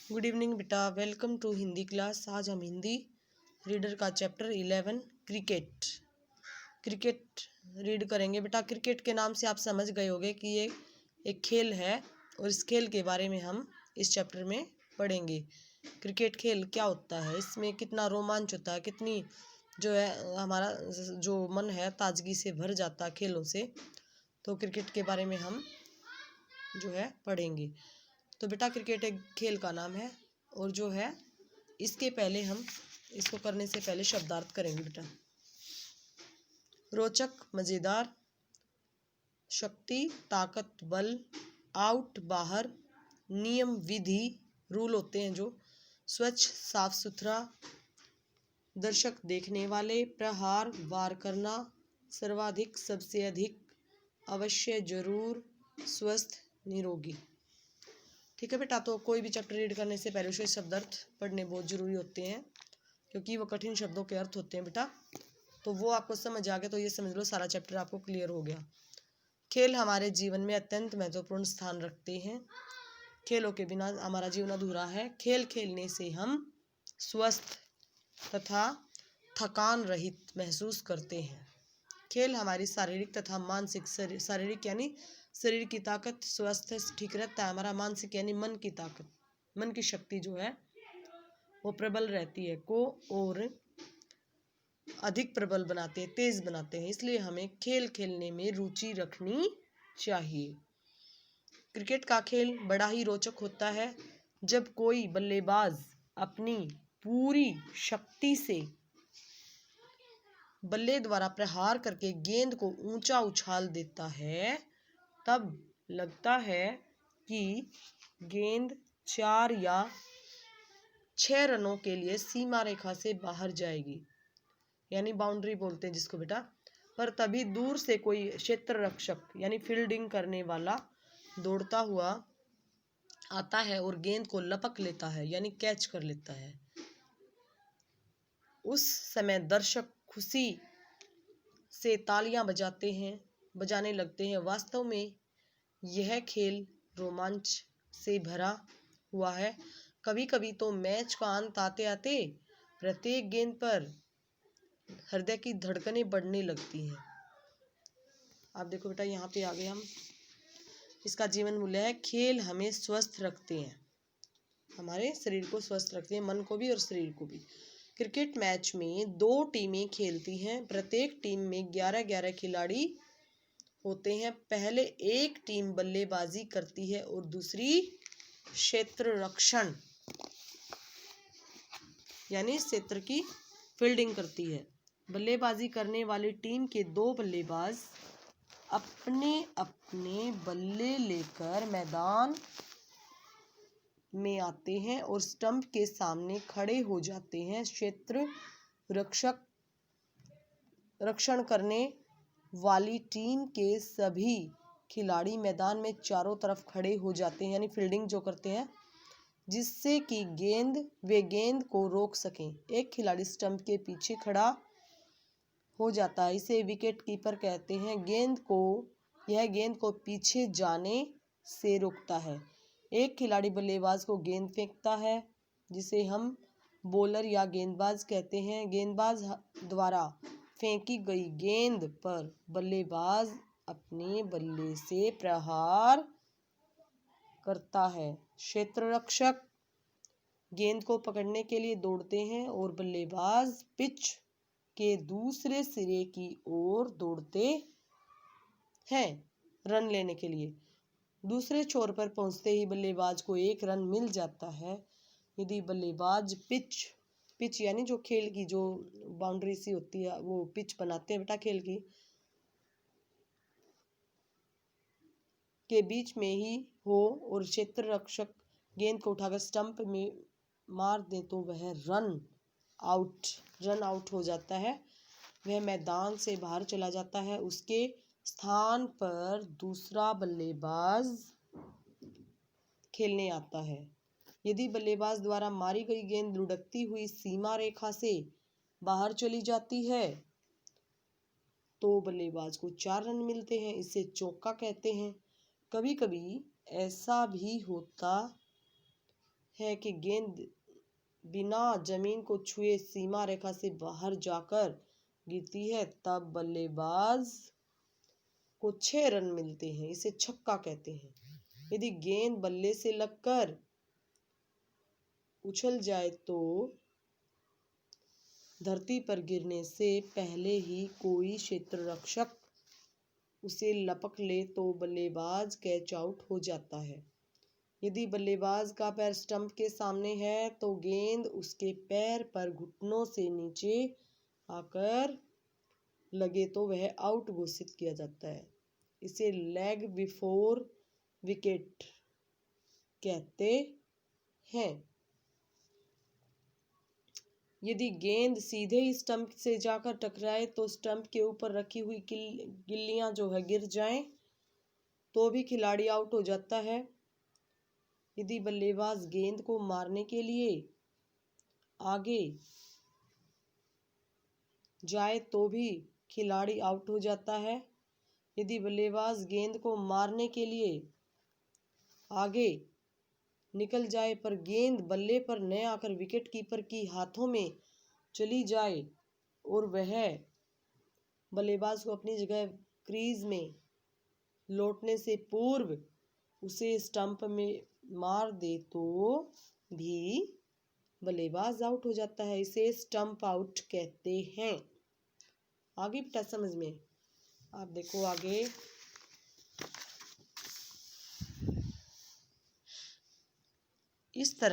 Good evening बेटा, welcome to Hindi class. आज हम हिंदी रीडर का चैप्टर 11 क्रिकेट रीड करेंगे। बेटा, क्रिकेट के नाम से आप समझ गए होंगे कि ये एक खेल है और इस खेल के बारे में हम इस चैप्टर में पढ़ेंगे। क्रिकेट खेल क्या होता है, इसमें कितना रोमांच होता है, कितनी जो है हमारा जो मन है ताजगी से भर जाता है खेलों से। तो क्रिकेट के बारे में हम जो है पढ़ेंगे। तो बेटा, क्रिकेट एक खेल का नाम है और जो है इसके पहले हम इसको करने से पहले शब्दार्थ करेंगे। बेटा, रोचक, मज़ेदार, शक्ति, ताकत, बल, आउट, बाहर, नियम, विधि, रूल होते हैं जो, स्वच्छ, साफ सुथरा, दर्शक, देखने वाले, प्रहार, वार करना, सर्वाधिक, सबसे अधिक, अवश्य, जरूर, स्वस्थ, निरोगी। ठीक है बेटा, तो कोई भी चैप्टर रीड करने से पहले उसके शब्दार्थ पढ़ने बहुत ज़रूरी होते हैं क्योंकि वो कठिन शब्दों के अर्थ होते हैं बेटा। तो वो आपको समझ आ गया तो ये समझ लो सारा चैप्टर आपको क्लियर हो गया। खेल हमारे जीवन में अत्यंत महत्वपूर्ण स्थान रखते हैं। खेलों के बिना हमारा जीवन अधूरा है। खेल खेलने से हम स्वस्थ तथा थकान रहित महसूस करते हैं। खेल हमारी शारीरिक तथा मानसिक, शारीरिक यानी शरीर की ताकत, स्वास्थ्य ठीक रहता है। हमारा मानसिक यानी मन की ताकत, मन की शक्ति जो है वो प्रबल रहती है को और अधिक प्रबल बनाते हैं, तेज बनाते हैं। इसलिए हमें खेल खेलने में रुचि रखनी चाहिए। क्रिकेट का खेल बड़ा ही रोचक होता है। जब कोई बल्लेबाज अपनी पूरी शक्ति से बल्ले द्वारा प्रहार करके गेंद को ऊंचा उछाल देता है, तब लगता है कि गेंद 4 या 6 रनों के लिए सीमा रेखा से बाहर जाएगी, यानी बाउंड्री बोलते हैं जिसको बेटा। पर तभी दूर से कोई क्षेत्र रक्षक यानी फील्डिंग करने वाला दौड़ता हुआ आता है और गेंद को लपक लेता है यानी कैच कर लेता है। उस समय दर्शक खुशी से तालियां बजाने लगते हैं। वास्तव में यह खेल रोमांच से भरा हुआ है। कभी कभी तो मैच का अंत आते आते प्रत्येक गेंद पर हृदय की धड़कनें बढ़ने लगती हैं। आप देखो बेटा, यहाँ पे आगे हम इसका जीवन मूल्य है। खेल हमें स्वस्थ रखते हैं, हमारे शरीर को स्वस्थ रखते हैं, मन को भी और शरीर को भी। क्रिकेट मैच में 2 टीमें खेलती हैं। प्रत्येक टीम में 11-11 खिलाड़ी होते हैं। पहले एक टीम बल्लेबाजी करती है और दूसरी क्षेत्र रक्षण यानी क्षेत्र की फील्डिंग करती है। बल्लेबाजी करने वाली टीम के 2 बल्लेबाज अपने अपने बल्ले लेकर मैदान में आते हैं और स्टंप के सामने खड़े हो जाते हैं। क्षेत्र रक्षण करने वाली टीम के सभी खिलाड़ी मैदान में चारों तरफ खड़े हो जाते हैं यानी फील्डिंग जो करते हैं, जिससे कि वे गेंद को रोक सकें। एक खिलाड़ी स्टंप के पीछे खड़ा हो जाता है, इसे विकेट कीपर कहते हैं। यह गेंद को पीछे जाने से रोकता है। एक खिलाड़ी बल्लेबाज को गेंद फेंकता है, जिसे हम बॉलर या गेंदबाज कहते हैं। गेंदबाज द्वारा फेंकी गई गेंद पर बल्लेबाज अपने बल्ले से प्रहार करता है। क्षेत्र रक्षक गेंद को पकड़ने के लिए दौड़ते हैं और बल्लेबाज पिच के दूसरे सिरे की ओर दौड़ते हैं रन लेने के लिए। दूसरे छोर पर पहुंचते ही बल्लेबाज को 1 रन मिल जाता है। यदि बल्लेबाज पिच यानी जो खेल की जो बाउंड्री सी होती है वो पिच बनाते हैं बेटा खेल की के बीच में ही हो और क्षेत्र रक्षक गेंद को उठाकर स्टंप में मार दे तो वह रन आउट हो जाता है। वह मैदान से बाहर चला जाता है। उसके स्थान पर दूसरा बल्लेबाज खेलने आता है। यदि बल्लेबाज द्वारा मारी गई गेंद लुढ़कती हुई सीमा रेखा से बाहर चली जाती है तो बल्लेबाज को 4 रन मिलते हैं, इसे चौका कहते हैं। कभी कभी ऐसा भी होता है कि गेंद बिना जमीन को छुए सीमा रेखा से बाहर जाकर गिरती है, तब बल्लेबाज को 6 रन मिलते हैं। इसे छक्का कहते हैं। यदि गेंद बल्ले से लगकर उछल जाए तो धरती पर गिरने से पहले ही कोई क्षेत्ररक्षक उसे लपक ले तो बल्लेबाज कैच आउट हो जाता है। यदि बल्लेबाज का पैर स्टंप के सामने है तो गेंद उसके पैर पर घुटनों से नीचे आकर लगे तो वह आउट घोषित किया जाता है। इसे लेग बिफोर विकेट कहते हैं। यदि गेंद सीधे ही स्टंप से जाकर टकराए तो स्टंप के ऊपर रखी हुई गिल्लियां जो है गिर जाएं तो भी खिलाड़ी आउट हो जाता है। यदि बल्लेबाज गेंद को मारने के लिए आगे जाए तो भी खिलाड़ी आउट हो जाता है। यदि बल्लेबाज गेंद को मारने के लिए आगे निकल जाए पर गेंद बल्ले पर न आकर विकेट कीपर की हाथों में चली जाए और वह बल्लेबाज को अपनी जगह क्रीज में लौटने से पूर्व उसे स्टंप में मार दे तो भी बल्लेबाज आउट हो जाता है। इसे स्टंप आउट कहते हैं। आगे बेटा समझ में, आप देखो आगे इस तरह